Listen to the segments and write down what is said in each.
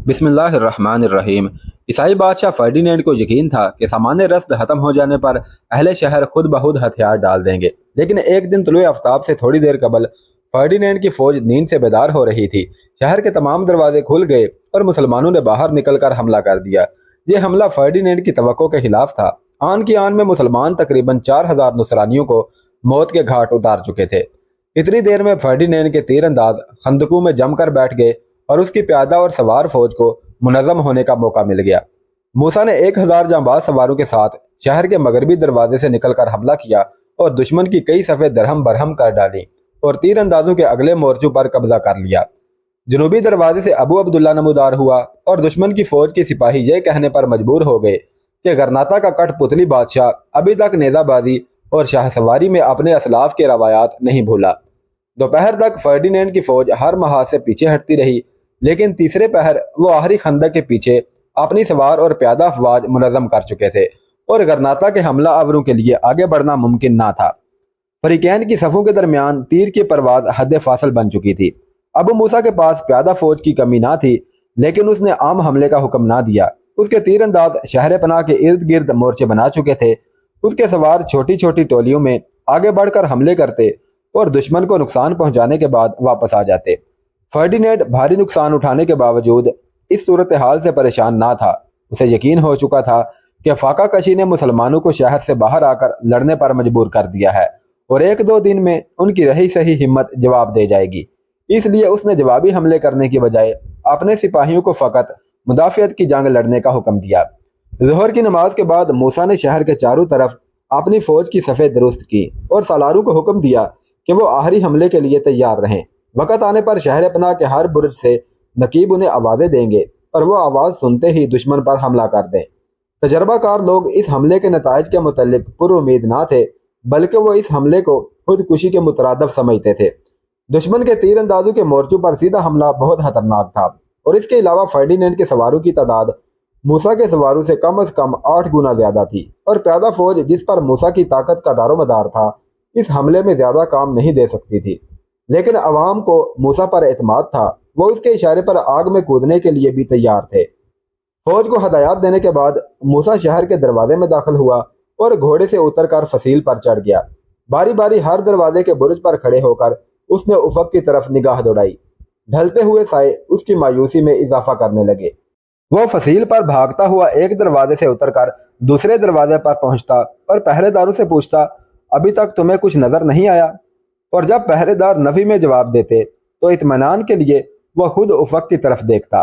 बिस्मिल्लाहिर्रहमानिर्रहीम। ईसाई बादशाह फर्डिनेंड को यकीन था कि सामान्य रस्द खत्म हो जाने पर अहले शहर खुद ब खुद हथियार डाल देंगे। लेकिन एक दिन तुलुए आफ्ताब से थोड़ी देर कबल फर्डिनेंड की फौज नींद से बेदार हो रही थी। शहर के तमाम दरवाजे खुल गए और मुसलमानों ने बाहर निकलकर हमला कर दिया। ये हमला फर्डिनेंड की तवक्को के खिलाफ था। आन की आन में मुसलमान तकरीबन 4000 नुसरानियों को मौत के घाट उतार चुके थे। इतनी देर में फर्डिनेंड के तीरंदाज खंदकों में जमकर बैठ गए और उसकी प्यादा और सवार फौज को मुनज़्ज़म होने का मौका मिल गया। मूसा ने 1000 जांबाज सवारों के साथ शहर के मगरबी दरवाजे से निकलकर हमला किया और दुश्मन की कई सफ़े दरहम बरहम कर डाली और तीरंदाजों के अगले मोर्चों पर कब्जा कर लिया। जनूबी दरवाजे से अबू अब्दुल्ला नमूदार हुआ और दुश्मन की फौज के सिपाही यह कहने पर मजबूर हो गए कि गरनाता का कठपुतली बादशाह अभी तक नेज़ाबाजी और शाहसवारी में अपने असलाफ के रवायात नहीं भूला। दोपहर तक फर्डिनेंड की फौज हर महाज से पीछे हटती रही, लेकिन तीसरे पहर वो आखिरी खंदक के पीछे अपनी सवार और प्यादा अफवाज मुनज़्ज़म कर चुके थे और गरनाता के हमला आवरों के लिए आगे बढ़ना मुमकिन ना था। फरीकैन की सफ़ों के दरमियान तीर की परवाज हद फासल बन चुकी थी। अबू मूसा के पास प्यादा फौज की कमी ना थी, लेकिन उसने आम हमले का हुक्म ना दिया। उसके तीरंदाज शहर पनाह के इर्द गिर्द मोर्चे बना चुके थे। उसके सवार छोटी छोटी टोलियों में आगे बढ़कर हमले करते और दुश्मन को नुकसान पहुंचाने के बाद वापस आ जाते। फर्डिनेंड भारी नुकसान उठाने के बावजूद इस सूरत हाल से परेशान ना था। उसे यकीन हो चुका था कि फाका कशी ने मुसलमानों को शहर से बाहर आकर लड़ने पर मजबूर कर दिया है और 1-2 दिन में उनकी रही सही हिम्मत जवाब दे जाएगी। इसलिए उसने जवाबी हमले करने की बजाय अपने सिपाहियों को फ़कत मुदाफ़ियत की जंग लड़ने का हुक्म दिया। ज़ोहर की नमाज के बाद मूसा ने शहर के चारों तरफ अपनी फ़ौज की सफ़ेद दुरुस्त की और सालारों को हुक्म दिया कि वो आखिरी हमले के लिए तैयार रहें। वक़्त आने पर शहर पनाह के हर बुर्ज से नकीब उन्हें आवाज़ें देंगे और वो आवाज़ सुनते ही दुश्मन पर हमला कर दें। तजर्बाकार लोग इस हमले के नताइज के मुतल्लिक पुरुमीद ना थे, बल्कि वो इस हमले को खुदकुशी के मुतरादफ समझते थे। दुश्मन के तीरंदाजों के मोर्चों पर सीधा हमला बहुत खतरनाक था और इसके अलावा फर्डिनेंड के सवारों की तादाद मूसा के सवारों से कम 8 गुना ज़्यादा थी और प्यादा फौज जिस पर मूसा की ताकत का दारोमदार था इस हमले में ज़्यादा काम नहीं दे सकती थी। लेकिन अवाम को मूसा पर एतमाद था। वो उसके इशारे पर आग में कूदने के लिए भी तैयार थे। फौज को हदायत देने के बाद मूसा शहर के दरवाजे में दाखिल हुआ और घोड़े से उतरकर फसील पर चढ़ गया। बारी बारी हर दरवाजे के बुर्ज पर खड़े होकर उसने उफक की तरफ निगाह दौड़ाई। ढलते हुए साए उसकी मायूसी में इजाफा करने लगे। वो फसील पर भागता हुआ एक दरवाजे से उतरकर दूसरे दरवाजे पर पहुंचता और पहरेदारों से पूछता, अभी तक तुम्हें कुछ नजर नहीं आया? और जब पहरेदार नफी में जवाब देते तो इत्मीनान के लिए वह खुद उफक की तरफ देखता।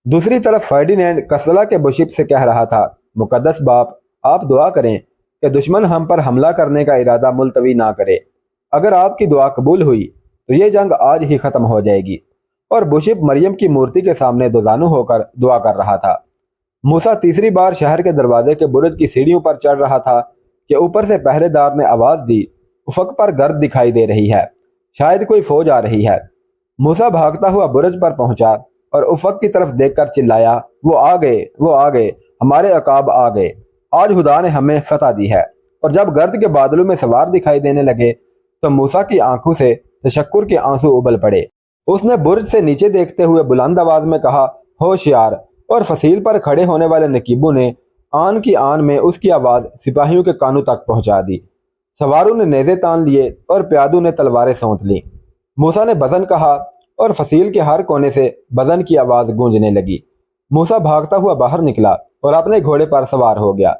दूसरी तरफ फर्डिनेंड कसला के बुशिप से कह रहा था, मुकद्दस बाप, आप दुआ करें कि दुश्मन हम पर हमला करने का इरादा मुलतवी ना करे। अगर आपकी दुआ कबूल हुई तो ये जंग आज ही ख़त्म हो जाएगी। और बुशिप मरियम की मूर्ति के सामने दोजानू होकर दुआ कर रहा था। मूसा तीसरी बार शहर के दरवाजे के बुर्ज की सीढ़ियों पर चढ़ रहा था कि ऊपर से पहरेदार ने आवाज़ दी, उफक पर गर्द दिखाई दे रही है, शायद कोई फौज आ रही है। मूसा भागता हुआ बुर्ज पर पहुंचा और उफक की तरफ देखकर चिल्लाया, वो आ गए, वो आ गए, हमारे अकाब आ गए, आज खुदा ने हमें फतह दी है। और जब गर्द के बादलों में सवार दिखाई देने लगे तो मूसा की आंखों से तशक्कुर के आंसू उबल पड़े। उसने बुर्ज से नीचे देखते हुए बुलंद आवाज में कहा, होशियार। और फसील पर खड़े होने वाले नकीबों ने आन की आन में उसकी आवाज़ सिपाहियों के कानों तक पहुंचा दी। सवारों ने नेज़े तान लिए और प्यादों ने तलवारें सौंत लीं। मूसा ने बज़न कहा और फसील के हर कोने से बज़न की आवाज़ गूंजने लगी। मूसा भागता हुआ बाहर निकला और अपने घोड़े पर सवार हो गया।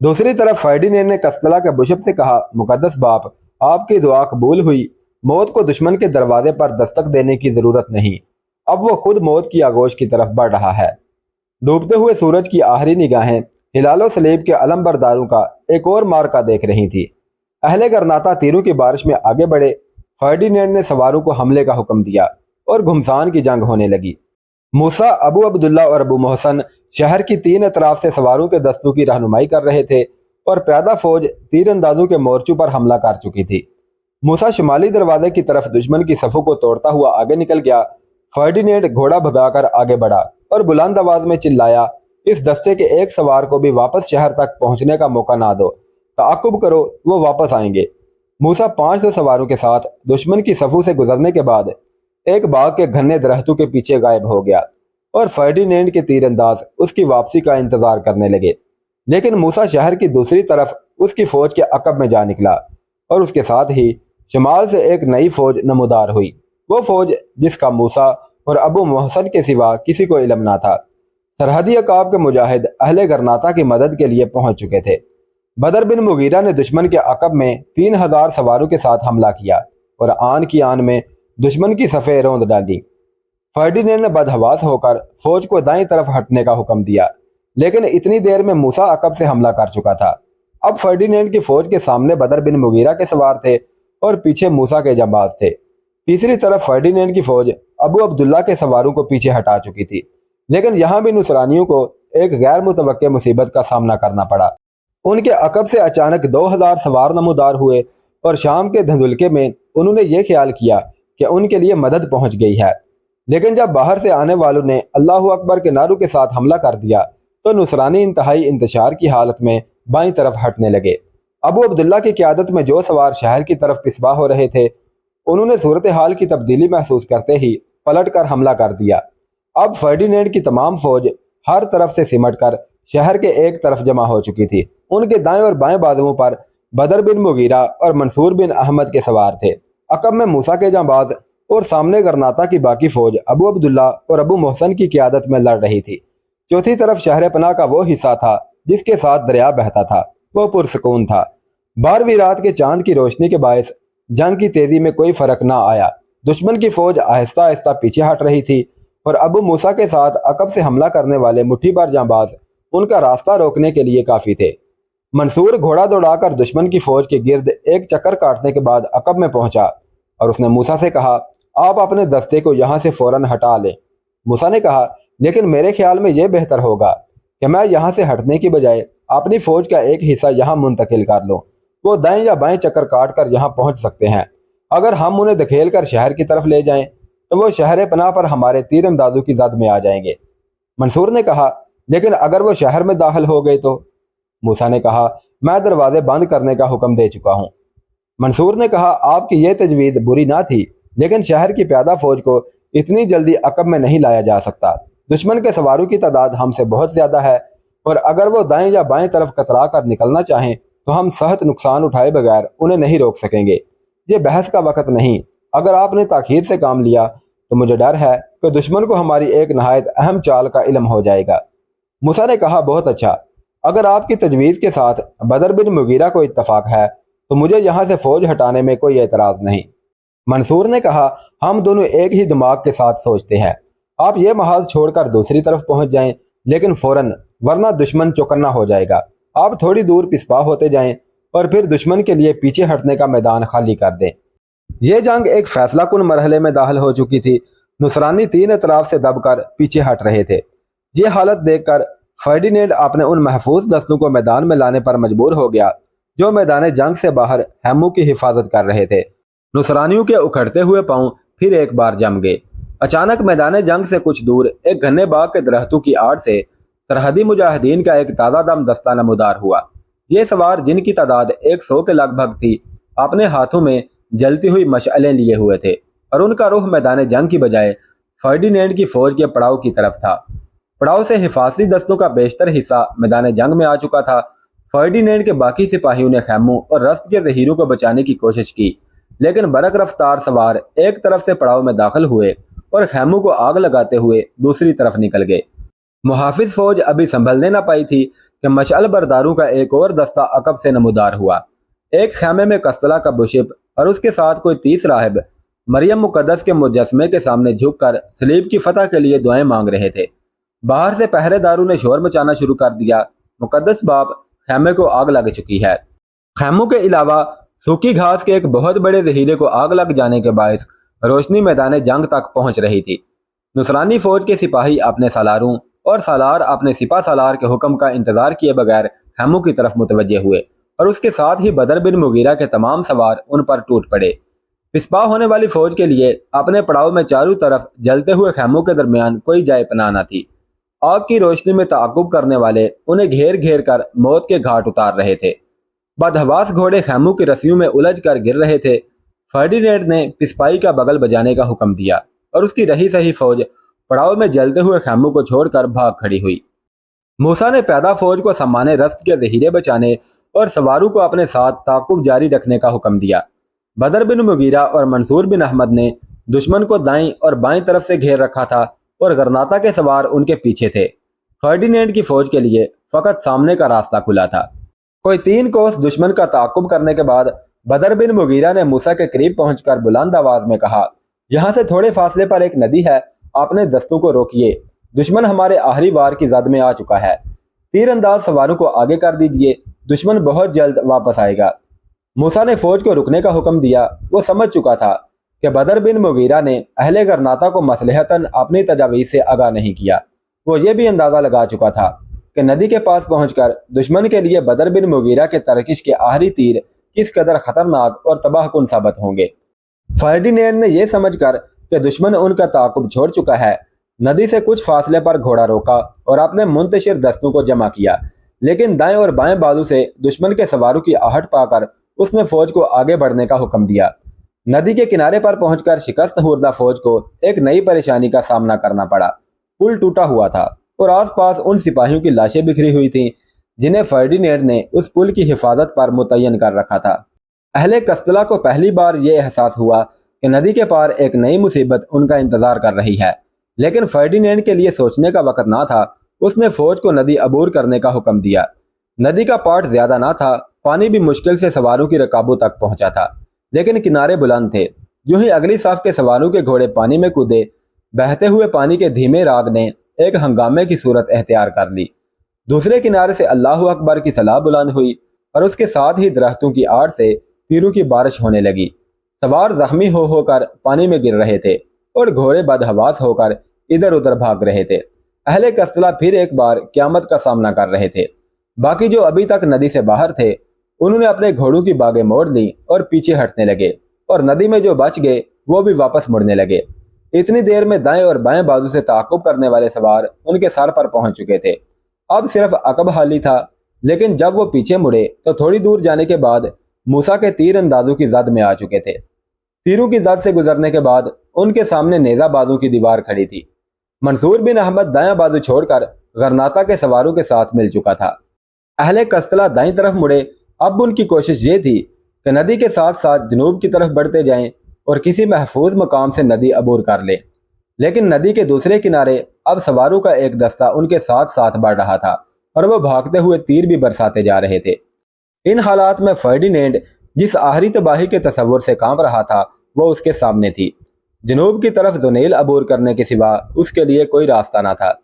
दूसरी तरफ फर्डिनेंड ने कस्तला के बुशप से कहा, मुकद्दस बाप, आपकी दुआ कबूल हुई। मौत को दुश्मन के दरवाजे पर दस्तक देने की ज़रूरत नहीं। अब वो खुद मौत की आगोश की तरफ बढ़ रहा है। डूबते हुए सूरज की आखिरी निगाहें हिलालो सलीब के अलम बरदारों का एक और मार्का देख रही थी। अहले गरनाता तीरों की बारिश में आगे बढ़े। फर्डिनेंड ने सवारों को हमले का हुक्म दिया और घुमसान की जंग होने लगी। मूसा, अबू अब्दुल्ला और अबू मोहसन शहर की 3 अतराफ से सवारों के दस्तों की रहनुमाई कर रहे थे और प्यादा फौज तीरंदाजों के मोर्चों पर हमला कर चुकी थी। मूसा शुमाली दरवाजे की तरफ दुश्मन की सफ़ों को तोड़ता हुआ आगे निकल गया। फर्डिनेंड घोड़ा भगाकर आगे बढ़ा और बुलंद आवाज में चिल्लाया, इस दस्ते के एक सवार को भी वापस शहर तक पहुंचने का मौका ना दो, ताक़ुब करो, वो वापस आएंगे। मूसा 500 सवारों के साथ दुश्मन की सफ़ों से गुजरने के बाद एक बाग के घने दरख्तों के पीछे गायब हो गया اور فرڈینینڈ کے تیر انداز اس کی واپسی کا انتظار کرنے لگے، لیکن موسیٰ شہر کی دوسری طرف اس کی فوج کے عقب میں جا نکلا اور اس کے ساتھ ہی شمال سے ایک نئی فوج نمودار ہوئی، وہ فوج جس کا موسیٰ اور ابو محسن کے سوا کسی کو علم نہ تھا۔ سرحدی عقاب کے مجاہد اہل گرناطہ کی مدد کے لیے پہنچ چکے تھے۔ بدر بن مغیرہ نے دشمن کے عقب میں 3000 سواروں کے ساتھ حملہ کیا اور آن کی آن میں دشمن کی صفیں روند ڈالی۔ فرڈینینڈ نے بدحواس ہو کر فوج کو دائیں طرف ہٹنے کا حکم دیا، لیکن اتنی دیر میں موسیٰ عقب سے حملہ کر چکا تھا۔ اب فرڈینینڈ کی فوج کے سامنے بدر بن مغیرہ کے سوار تھے اور پیچھے موسیٰ کے جانباز تھے۔ تیسری طرف فرڈینینڈ کی فوج ابو عبداللہ کے سواروں کو پیچھے ہٹا چکی تھی، لیکن یہاں بھی نصرانیوں کو ایک غیر متوقع مصیبت کا سامنا کرنا پڑا۔ ان کے عقب سے اچانک 2000 سوار نمودار ہوئے اور شام کے دھندلکے میں انہوں نے یہ خیال کیا کہ ان کے لیے مدد پہنچ گئی ہے، لیکن جب باہر سے آنے والوں نے اللہ اکبر کے نعروں کے ساتھ حملہ کر دیا تو نصرانی انتہائی انتشار کی حالت میں بائیں طرف ہٹنے لگے۔ ابو عبداللہ کی قیادت میں جو سوار شہر کی طرف پسپا ہو رہے تھے، انہوں نے صورتحال کی تبدیلی محسوس کرتے ہی پلٹ کر حملہ کر دیا۔ اب فرڈینینڈ کی تمام فوج ہر طرف سے سمٹ کر شہر کے ایک طرف جمع ہو چکی تھی۔ ان کے دائیں اور بائیں بازوؤں پر بدر بن مغیرہ اور منصور بن احمد کے سوار تھے، عقب میں موسیٰ کے جانباز اور سامنے گرناطہ کی باقی فوج ابو عبداللہ اور ابو محسن کی قیادت میں لڑ رہی تھی۔ چوتھی طرف شہر پناہ کا وہ حصہ تھا جس کے ساتھ دریا بہتا تھا، وہ پرسکون تھا۔ 12ویں رات کے چاند کی روشنی کے باعث جنگ کی تیزی میں کوئی فرق نہ آیا۔ دشمن کی فوج آہستہ آہستہ پیچھے ہٹ رہی تھی اور ابو موسیٰ کے ساتھ عقب سے حملہ کرنے والے مٹھی بھر جانباز ان کا راستہ روکنے کے لیے کافی تھے۔ منصور گھوڑا دوڑا کر دشمن کی فوج کے گرد ایک چکر کاٹنے کے بعد عقب میں پہنچا اور اس نے موسیٰ سے کہا، آپ اپنے دستے کو یہاں سے فوراً ہٹا لیں۔ موسیٰ نے کہا، لیکن میرے خیال میں یہ بہتر ہوگا کہ میں یہاں سے ہٹنے کی بجائے اپنی فوج کا ایک حصہ یہاں منتقل کر لوں، وہ دائیں یا بائیں چکر کاٹ کر یہاں پہنچ سکتے ہیں۔ اگر ہم انہیں دھکیل کر شہر کی طرف لے جائیں تو وہ شہر پناہ پر ہمارے تیر اندازوں کی زد میں آ جائیں گے۔ منصور نے کہا، لیکن اگر وہ شہر میں داخل ہو گئے تو؟ موسیٰ نے کہا، میں دروازے بند کرنے کا حکم دے چکا ہوں۔ منصور نے کہا، آپ کی یہ تجویز بری نہ تھی، لیکن شہر کی پیادہ فوج کو اتنی جلدی عقب میں نہیں لایا جا سکتا۔ دشمن کے سواروں کی تعداد ہم سے بہت زیادہ ہے، اور اگر وہ دائیں یا بائیں طرف کترا کر نکلنا چاہیں تو ہم سخت نقصان اٹھائے بغیر انہیں نہیں روک سکیں گے۔ یہ بحث کا وقت نہیں۔ اگر آپ نے تاخیر سے کام لیا تو مجھے ڈر ہے کہ دشمن کو ہماری ایک نہایت اہم چال کا علم ہو جائے گا۔ موسیٰ نے کہا، بہت اچھا، اگر آپ کی تجویز کے ساتھ بدر بن مغیرہ کو اتفاق ہے تو مجھے یہاں سے فوج ہٹانے میں کوئی اعتراض نہیں۔ منصور نے کہا، ہم دونوں ایک ہی دماغ کے ساتھ سوچتے ہیں۔ آپ یہ محاذ چھوڑ کر دوسری طرف پہنچ جائیں، لیکن فوراً، ورنہ دشمن چوکنا ہو جائے گا۔ آپ تھوڑی دور پسپا ہوتے جائیں اور پھر دشمن کے لیے پیچھے ہٹنے کا میدان خالی کر دیں۔ یہ جنگ ایک فیصلہ کن مرحلے میں داخل ہو چکی تھی۔ نصرانی تین اطراف سے دب کر پیچھے ہٹ رہے تھے۔ یہ حالت دیکھ کر فرڈینینڈ اپنے ان محفوظ دستوں کو میدان میں لانے پر مجبور ہو گیا جو میدان جنگ سے باہر خیموں کی حفاظت کر رہے تھے۔ نصرانیوں کے اکھڑتے ہوئے پاؤں پھر ایک بار جم گئے۔ اچانک میدان جنگ سے کچھ دور ایک گھنے باغ کے درختوں کی آڑ سے سرحدی مجاہدین کا ایک تازہ دم دستہ نمودار ہوا۔ یہ سوار، جن کی تعداد 100 کے لگ بھگ تھی، اپنے ہاتھوں میں جلتی ہوئی مشعلیں لیے ہوئے تھے اور ان کا رخ میدان جنگ کی بجائے فرڈینینڈ کی فوج کے پڑاؤ کی طرف تھا۔ پڑاؤ سے حفاظتی دستوں کا بیشتر حصہ میدان جنگ میں آ چکا تھا۔ فرڈینینڈ کے باقی سپاہیوں نے خیموں اور رسد کے ذخیروں کو بچانے کی کوشش کی، لیکن برق رفتار سوار ایک طرف سے پڑاؤ میں داخل ہوئے اور خیموں کو آگ لگاتے ہوئے دوسری طرف نکل گئے۔ محافظ فوج ابھی سنبھلنے نہ پائی تھی کہ مشعل برداروں کا ایک اور دستہ عقب سے نمودار ہوا۔ ایک خیمے میں کستلا کا بشپ اور اس کے ساتھ کوئی 30 راہب مریم مقدس کے مجسمے کے سامنے جھک کر صلیب کی فتح کے لیے دعائیں مانگ رہے تھے۔ باہر سے پہرے داروں نے شور مچانا شروع کر دیا، مقدس باپ، خیمے کو آگ لگ چکی ہے۔ خیموں کے علاوہ سوکھی گھاس کے ایک بہت بڑے ذخیرے کو آگ لگ جانے کے باعث روشنی میدان جنگ تک پہنچ رہی تھی۔ نصرانی فوج کے سپاہی اپنے سالاروں اور سالار اپنے سپہ سالار کے حکم کا انتظار کیے بغیر خیموں کی طرف متوجہ ہوئے، اور اس کے ساتھ ہی بدر بن مغیرہ کے تمام سوار ان پر ٹوٹ پڑے۔ پسپا ہونے والی فوج کے لیے اپنے پڑاؤ میں چاروں طرف جلتے ہوئے خیموں کے درمیان کوئی جائے پناہ نہ تھی۔ آگ کی روشنی میں تعاقب کرنے والے انہیں گھیر گھیر کر موت کے گھاٹ اتار رہے تھے۔ بدحواس گھوڑے خیموں کی رسیوں میں الجھ کر گر رہے تھے۔ فرڈینینڈ نے پسپائی کا بغل بجانے کا حکم دیا اور اس کی رہی سہی فوج पड़ाव में जलते हुए खैमों को छोड़कर भाग खड़ी हुई। मूसा ने पैदा फौज को सामान रस्त के जहीरे बचाने और सवारों को अपने साथ ताकुब जारी रखने का हुक्म दिया। बदर बिन मुगीरा और मंसूर बिन अहमद ने दुश्मन को दाईं और बाईं तरफ से घेर रखा था और गरनाता के सवार उनके पीछे थे। फर्डिनेंड की फौज के लिए फकत सामने का रास्ता खुला था। कोई 3 कोस दुश्मन का ताकुब करने के बाद बदर बिन मुगीरा ने मूसा के करीब पहुंचकर बुलंद आवाज में कहा, यहाँ से थोड़े फासले पर एक नदी है, अपने दस्तों को रोकिए, दुश्मन हमारे आखिरी वार की जद में आ चुका है। तीर अंदाज सवारों को आगे कर दीजिए, दुश्मन बहुत जल्द वापस आएगा। मूसा ने फौज को रुकने का हुक्म दिया। वो समझ चुका था कि बदर बिन मुगीरा ने अहले गरनाता को मसलहतन अपनी तजावीज़ से आगाह नहीं किया। वो ये भी अंदाज़ा लगा चुका था कि नदी के पास पहुंचकर दुश्मन के लिए बदर बिन मुगीरा के तरकिश के आखिरी तीर किस कदर खतरनाक और तबाहकुन साबित होंगे। फर्डिनेंड ने यह समझकर कि दुश्मन उनका ताकुब छोड़ चुका है, नदी से कुछ फासले पर घोड़ा रोका और अपने मुंतशिर दस्तों को जमा किया, लेकिन दाएं और बाएं बाजू से दुश्मन के सवारों की आहट पाकर उसने फौज को आगे बढ़ने का हुक्म दिया। नदी के किनारे पर पहुंचकर शिकस्त हुर्दा फौज को एक नई परेशानी का सामना करना पड़ा। पुल टूटा हुआ था और आसपास उन सिपाहियों की लाशें बिखरी हुई थीं जिन्हें फर्डिनेंड ने उस पुल की हिफाजत पर मुतय्यन कर रखा था। अहले कस्तला को पहली बार यह एहसास हुआ कि नदी के पार एक नई मुसीबत उनका इंतजार कर रही है, लेकिन फर्डिनेंड के लिए सोचने का वक्त ना था। उसने फौज को नदी अबूर करने का हुक्म दिया। नदी का पाट ज्यादा ना था, पानी भी मुश्किल से सवारों की रकाबों तक पहुंचा था, लेकिन किनारे बुलंद थे। जो ही अगली साफ के सवारों के घोड़े पानी में कूदे, बहते हुए पानी के धीमे राग ने एक हंगामे की सूरत एख्तियार कर ली। दूसरे किनारे से अल्लाहु अकबर की सलाह बुलंद हुई और उसके साथ ही दरख्तों की आड़ से तीरों की बारिश होने लगी। सवार जख्मी होकर पानी में गिर रहे थे और घोड़े बदहवास होकर इधर उधर भाग रहे थे। अहले कस्तला फिर एक बार क़यामत का सामना कर रहे थे। बाकी जो अभी तक नदी से बाहर थे, उन्होंने अपने घोड़ों की बागें मोड़ ली और पीछे हटने लगे, और नदी में जो बच गए वो भी वापस मुड़ने लगे। इतनी देर में दाएं और बाएं बाजू से ताक़ुब करने वाले सवार उनके सर पर पहुंच चुके थे। अब सिर्फ अकब हाली था, लेकिन जब वो पीछे मुड़े तो थोड़ी दूर जाने के बाद मूसा के तीर अंदाजों की जद में आ चुके थे। तीरों की जद से गुजरने के बाद उनके सामने नेजा बाजू की दीवार खड़ी थी। मंसूर बिन अहमद दायां बाजू छोड़कर गरनाता के सवारों के साथ मिल चुका था। अहले कस्तला दाईं तरफ मुड़े। अब उनकी कोशिश ये थी कि नदी के साथ साथ जनूब की तरफ बढ़ते जाएं और किसी महफूज मकाम से नदी अबूर कर ले। लेकिन नदी के दूसरे किनारे अब सवारों का एक दस्ता उनके साथ साथ बढ़ रहा था और वो भागते हुए तीर भी बरसाते जा रहे थे। इन हालात में फर्डिनेंड जिस आखिरी तबाही के तस्वुर से कांप रहा था वो उसके सामने थी। जनूब की तरफ जुनैल अबूर करने के सिवा उसके लिए कोई रास्ता ना था।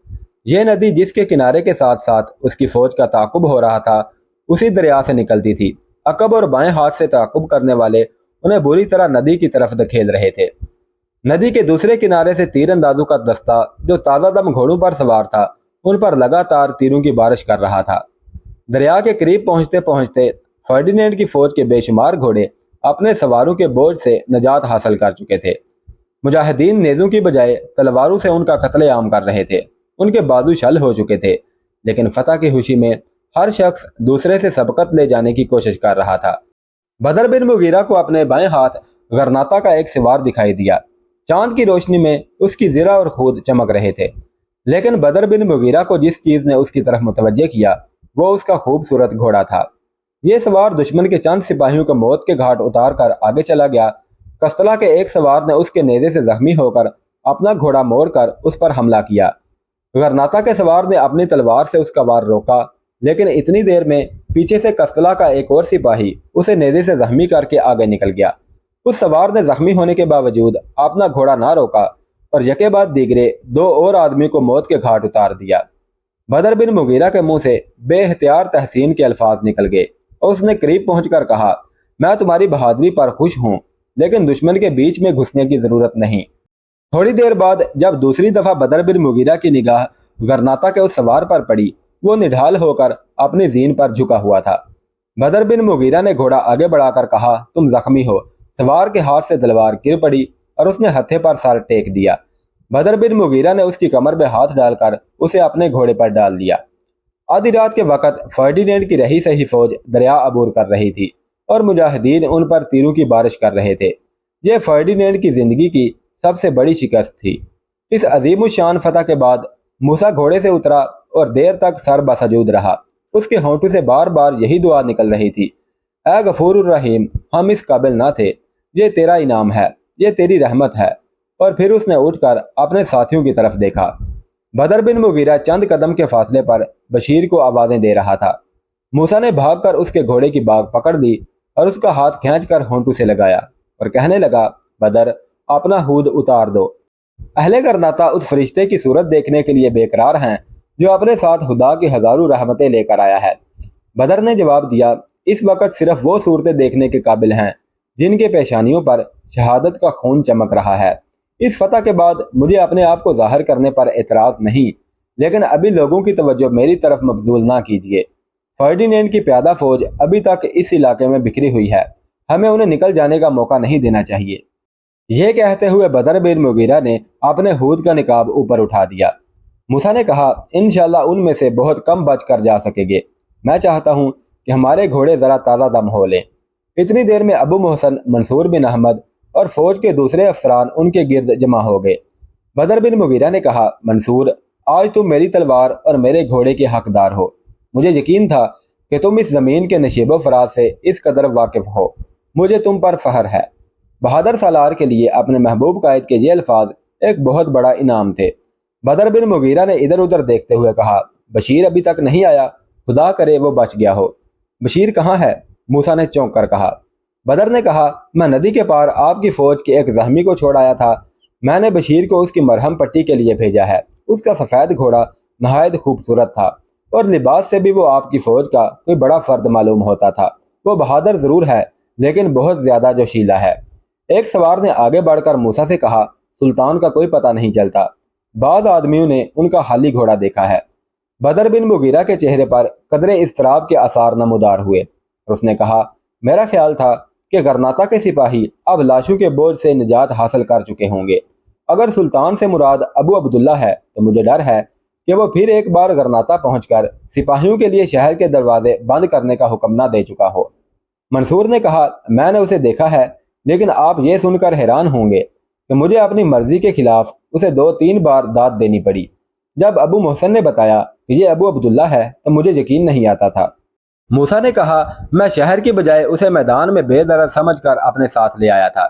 यह नदी जिसके किनारे के साथ साथ उसकी फौज का ताकुब हो रहा था, उसी दरिया से निकलती थी। अकब और बाएं हाथ से ताकुब करने वाले उन्हें बुरी तरह नदी की तरफ धकेल रहे थे। नदी के दूसरे किनारे से तीरंदाजों का दस्ता जो ताज़ा दम घोड़ों पर सवार था, उन पर लगातार तीरों की बारिश कर रहा था। दरिया के करीब पहुंचते पहुंचते फर्डिनेंड की फौज के बेशुमार घोड़े अपने सवारों के बोझ से निजात हासिल कर चुके थे। मुजाहिदीन नेज़ों की बजाय तलवारों से उनका कत्लेआम कर रहे थे। उनके बाजू शल हो चुके थे, लेकिन फतह की खुशी में हर शख्स दूसरे से सबकत ले जाने की कोशिश कर रहा था। बदर बिन मुगीरा को अपने बाएं हाथ गरनाता का एक सिवार दिखाई दिया। चांद की रोशनी में उसकी ज़रा और खूद चमक रहे थे, लेकिन बदर बिन मुगीरा को जिस चीज़ ने उसकी तरफ मुतवज्जे किया वो उसका खूबसूरत घोड़ा था। ये सवार दुश्मन के चंद सिपाहियों को मौत के घाट उतार कर आगे चला गया। कस्तला के एक सवार ने उसके नेज़े से जख्मी होकर अपना घोड़ा मोड़कर उस पर हमला किया। गरनाता के सवार ने अपनी तलवार से उसका वार रोका, लेकिन इतनी देर में पीछे से कस्तला का एक और सिपाही उसे नेज़े से जख्मी करके आगे निकल गया। उस सवार ने जख्मी होने के बावजूद अपना घोड़ा ना रोका और यके बाद दीगरे 2 और आदमी को मौत के घाट उतार दिया। बदर बिन मुगीरा के मुंह से बेहतियार तहसीन के अल्फाज निकल गए और उसने करीब पहुंचकर कहा, मैं तुम्हारी बहादुरी पर खुश हूं, लेकिन दुश्मन के बीच में घुसने की जरूरत नहीं। थोड़ी देर बाद जब दूसरी दफा बदर बिन मुगीरा की निगाह गरनाता के उस सवार पर पड़ी, वो निढाल होकर अपनी जीन पर झुका हुआ था। बदर बिन मुगीरा ने घोड़ा आगे बढ़ाकर कहा, तुम जख्मी हो। सवार के हाथ से तलवार गिर पड़ी और उसने हत्थे पर सर टेक दिया। बदर बिन मुगीरा ने उसकी कमर में हाथ डालकर उसे अपने घोड़े पर डाल दिया। आधी रात के वक्त फर्डिनेंड की रही सही फौज दरिया अबूर कर रही थी और मुजाहिदीन उन पर तीरों की बारिश कर रहे थे। यह फर्डिनेंड की जिंदगी की सबसे बड़ी शिकस्त थी। इस अजीम शान फतह के बाद मूसा घोड़े से उतरा और देर तक सर बसजूद रहा। उसके होंठों से बार बार यही दुआ निकल रही थी, ऐ गफूरुर रहीम, हम इस काबिल ना थे, ये तेरा इनाम है, ये तेरी रहमत है। और फिर उसने उठकर अपने साथियों की तरफ देखा। बदर बिन मुगीरा चंद कदम के फासले पर बशीर को आवाजें दे रहा था। मूसा ने भागकर उसके घोड़े की बाग पकड़ ली और उसका हाथ खींचकर होंठों से लगाया और कहने लगा, बदर, अपना हूद उतार दो। अहले गरनाता उस फरिश्ते की सूरत देखने के लिए बेकरार हैं जो अपने साथ खुदा की हजारों रहमतें लेकर आया है। बदर ने जवाब दिया, इस वक्त सिर्फ वो सूरतें देखने के काबिल हैं जिनके पेशानियों पर शहादत का खून चमक रहा है। इस फतह के बाद मुझे अपने आप को जाहिर करने पर एतराज नहीं, लेकिन अभी लोगों की तवज्जो मेरी तरफ मबजूल ना कीजिए। फर्डिनेंड की प्यादा फौज अभी तक इस इलाके में बिखरी हुई है, हमें उन्हें निकल जाने का मौका नहीं देना चाहिए। यह कहते हुए बदर बिन मुगीरा ने अपने हूद का निकाब ऊपर उठा दिया। मूसा ने कहा, इंशाल्लाह उनमें से बहुत कम बच कर जा सकेंगे। मैं चाहता हूँ कि हमारे घोड़े ज़रा ताज़ा दम हो लें। इतनी देर में अबू मोहसन, मंसूर बिन अहमद और फौज के दूसरे अफसरान उनके गिर्द जमा हो गए। बदर बिन मुगीरा ने कहा, मंसूर, आज तुम मेरी तलवार और मेरे घोड़े के हकदार हो। मुझे यकीन था कि तुम इस ज़मीन के नशीबो फराज से इस कदर वाकिफ हो। मुझे तुम पर फख्र है। बहादुर सालार के लिए अपने महबूब कायद के ये अल्फाज एक बहुत बड़ा इनाम थे। बदर बिन मुगीरा ने इधर उधर देखते हुए कहा, बशीर अभी तक नहीं आया, खुदा करे वो बच गया हो। बशीर कहाँ है? मूसा ने चौंक कर कहा। बदर ने कहा, मैं नदी के पार आपकी फौज के एक जख्मी को छोड़ आया था। मैंने बशीर को उसकी मरहम पट्टी के लिए भेजा है। उसका सफ़ेद घोड़ा नहायत खूबसूरत था और लिबास से भी वो आपकी फौज का कोई बड़ा फर्द मालूम होता था। वो बहादुर जरूर है, लेकिन बहुत ज्यादा जोशीला है। एक सवार ने आगे बढ़कर मूसा से कहा, सुल्तान का कोई पता नहीं चलता। बाद आदमियों ने उनका हाली घोड़ा देखा है। बदर बिन मुगीरा के चेहरे पर कदरे इस्तराब के आसार नमूदार हुए। उसने कहा, मेरा ख्याल था कि गरनाता के सिपाही अब लाशों के बोझ से निजात हासिल कर चुके होंगे। अगर सुल्तान से मुराद अबू अब्दुल्ला है तो मुझे डर है कि वो फिर एक बार गरनाता पहुंचकर सिपाहियों के लिए शहर के दरवाजे बंद करने का हुक्म ना दे चुका हो। मंसूर ने कहा, मैंने उसे देखा है, लेकिन आप ये सुनकर हैरान होंगे कि मुझे अपनी मर्जी के खिलाफ उसे 2-3 बार दाद देनी पड़ी। जब अबू मोहसन ने बताया कि ये अबू अब्दुल्ला है तो मुझे यकीन नहीं आता था। मूसा ने कहा, मैं शहर की बजाय उसे मैदान में बेदर्द समझकर अपने साथ ले आया था।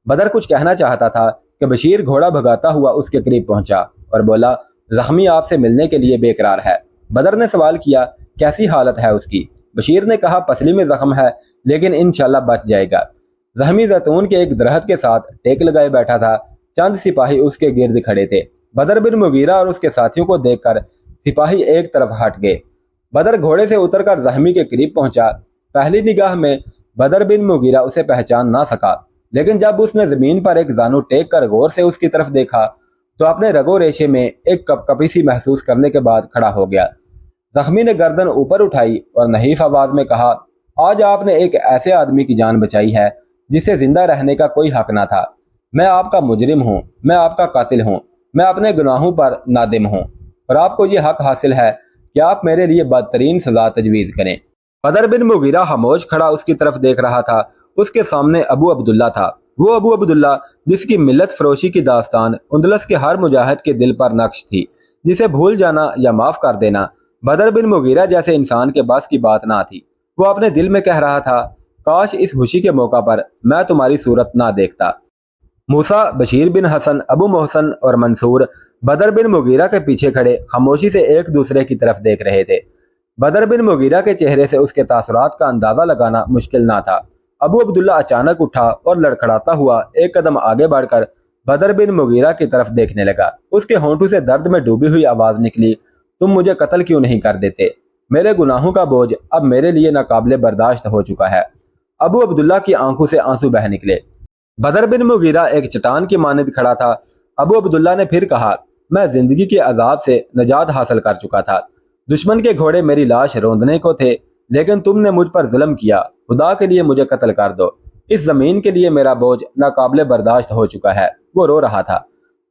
बदर कुछ कहना चाहता था कि बशीर घोड़ा भगाता हुआ उसके करीब पहुंचा और बोला, जख्मी आपसे मिलने के लिए बेकरार है। बदर ने सवाल किया, कैसी हालत है उसकी? बशीर ने कहा, पसली में जख्म है, लेकिन इंशाल्लाह बच जाएगा। जख्मी जैतून के एक दरख्त के साथ टेक लगाए बैठा था। चंद सिपाही उसके गिर्द खड़े थे। बदर बिन मुगीरा और उसके साथियों को देखकर सिपाही एक तरफ हट गए। बदर घोड़े से उतरकर जख्मी के करीब पहुंचा। पहली निगाह में बदर बिन मुगीरा उसे पहचान ना सका, लेकिन जब उसने जमीन पर एक जानू टेक कर गौर से उसकी तरफ देखा तो अपने रगो रेशे में एक कपकपी सी महसूस करने के बाद खड़ा हो गया। जख्मी ने गर्दन ऊपर उठाई और नहीफ आवाज में कहा, आज आपने एक ऐसे आदमी की जान बचाई है जिसे जिंदा रहने का कोई हक ना था। मैं आपका मुजरिम हूँ, मैं आपका कातिल हूँ, मैं अपने गुनाहों पर नादिम हूँ और आपको ये हक हासिल है कि आप मेरे लिए बदतरीन सजा तजवीज़ करें। बदर बिन मुगीरा खामोश खड़ा उसकी तरफ देख रहा था। उसके सामने अबू अब्दुल्ला था। वो अबू अब्दुल्ला जिसकी मिल्लत फरोशी की दास्तान उंदलस के हर मुजाहिद के दिल पर नक्श थी, जिसे भूल जाना या माफ कर देना बदर बिन मुगीरा जैसे इंसान के बस की बात ना थी। वो अपने दिल में कह रहा था, काश इस खुशी के मौका पर मैं तुम्हारी सूरत ना देखता। मूसा, बशीर बिन हसन, अबू मोहसन और मंसूर बदर बिन मुगीरा के पीछे खड़े खामोशी से एक दूसरे की तरफ देख रहे थे। बदर बिन मुगीरा के चेहरे से उसके तासुरात का अंदाजा लगाना मुश्किल ना था। अबू अब्दुल्ला अचानक उठा और लड़खड़ाता हुआ एक कदम आगे बढ़कर बदर बिन मुगीरा की तरफ देखने लगा। उसके होंठों से दर्द में डूबी हुई आवाज निकली, तुम मुझे कत्ल क्यों नहीं कर देते? मेरे गुनाहों का बोझ अब मेरे लिए नाकाबिले बर्दाश्त हो चुका है। अबू अब्दुल्ला की आंखों से आंसू बह निकले। बदर बिन मुगीरा एक चट्टान की मानद खड़ा था। अबू अब्दुल्ला ने फिर कहा, मैं जिंदगी के अजाब से निजात हासिल कर चुका था। दुश्मन के घोड़े मेरी लाश रोंदने को थे, लेकिन तुमने मुझ पर जुल्म किया। खुदा के लिए मुझे कत्ल कर दो। इस जमीन के लिए मेरा बोझ नाकाबिले बर्दाश्त हो चुका है। वो रो रहा था।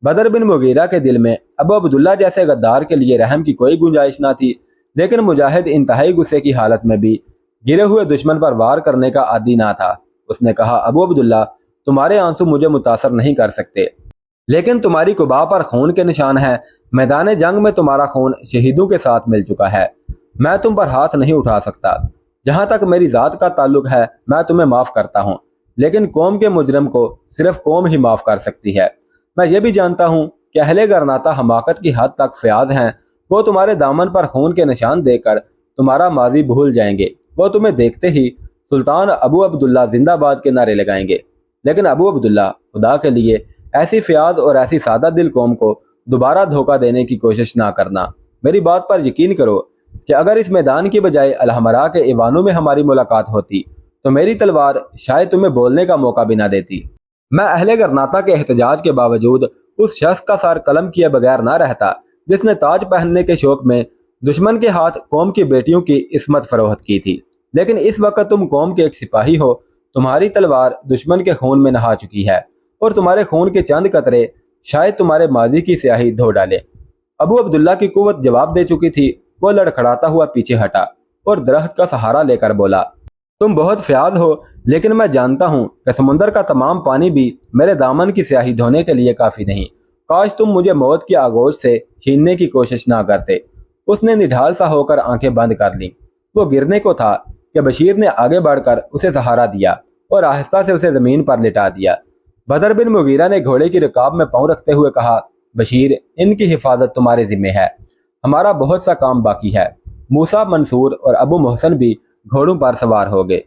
बदर बिन मुगीरा के दिल में अबू अब्दुल्ला जैसे गद्दार के लिए रहम की कोई गुंजाइश ना थी, लेकिन मुजाहिद इंतहाई गुस्से की हालत में भी गिरे हुए दुश्मन पर वार करने का आदी ना था। उसने कहा, अबू अब्दुल्ला, तुम्हारे आंसू मुझे मुतासर नहीं कर सकते, लेकिन तुम्हारी कुबा पर खून के निशान हैं। मैदान जंग में तुम्हारा खून शहीदों के साथ मिल चुका है। मैं तुम पर हाथ नहीं उठा सकता। जहां तक मेरी जात का ताल्लुक है, मैं तुम्हें माफ करता हूं, लेकिन कौम के मुजरिम को सिर्फ कौम ही माफ कर सकती है। मैं ये भी जानता हूं कि अहले गरनाता हमाकत की हद तक फयाज हैं। वो तुम्हारे दामन पर खून के निशान देकर तुम्हारा माजी भूल जाएंगे। वो तुम्हें देखते ही सुल्तान अबू अब्दुल्ला जिंदाबाद के नारे लगाएंगे। लेकिन अबू अब्दुल्ला, खुदा के लिए ऐसी फयाज और ऐसी सादा दिल कौम को दोबारा धोखा देने की कोशिश ना करना। मेरी बात पर यकीन करो कि अगर इस मैदान की बजाय अलहमरा के ईवानों में हमारी मुलाकात होती तो मेरी तलवार शायद तुम्हें बोलने का मौका भी ना देती। मैं अहले गरनाता के एहतजाज के बावजूद उस शख्स का सर कलम किए बगैर ना रहता जिसने ताज पहनने के शौक में दुश्मन के हाथ कौम की बेटियों की इस्मत फरोख्त की थी। लेकिन इस वक्त तुम कौम के एक सिपाही हो। तुम्हारी तलवार दुश्मन के खून में नहा चुकी है और तुम्हारे खून के चंद कतरे शायद तुम्हारे माजी की स्याही धो डाले। अबू अब्दुल्ला की कुव्वत जवाब दे चुकी थी। वो लड़खड़ाता हुआ पीछे हटा और दरख्त का सहारा लेकर बोला, तुम बहुत फयाज हो, लेकिन मैं जानता हूँ कि समुंदर का तमाम पानी भी मेरे दामन की स्याही धोने के लिए काफी नहीं। काश तुम मुझे मौत की आगोश से छीनने की कोशिश ना करते। उसने निढाल सा होकर आंखें बंद कर लीं। वो गिरने को था कि बशीर ने आगे बढ़कर उसे सहारा दिया और आहिस्ता से उसे जमीन पर लिटा दिया। बदर बिन मुगीरा ने घोड़े की रकाब में पांव रखते हुए कहा, बशीर, इनकी हिफाजत तुम्हारे जिम्मे है। हमारा बहुत सा काम बाकी है। मूसा, मंसूर और अबू मोहसन भी घोड़ों पर सवार हो गए।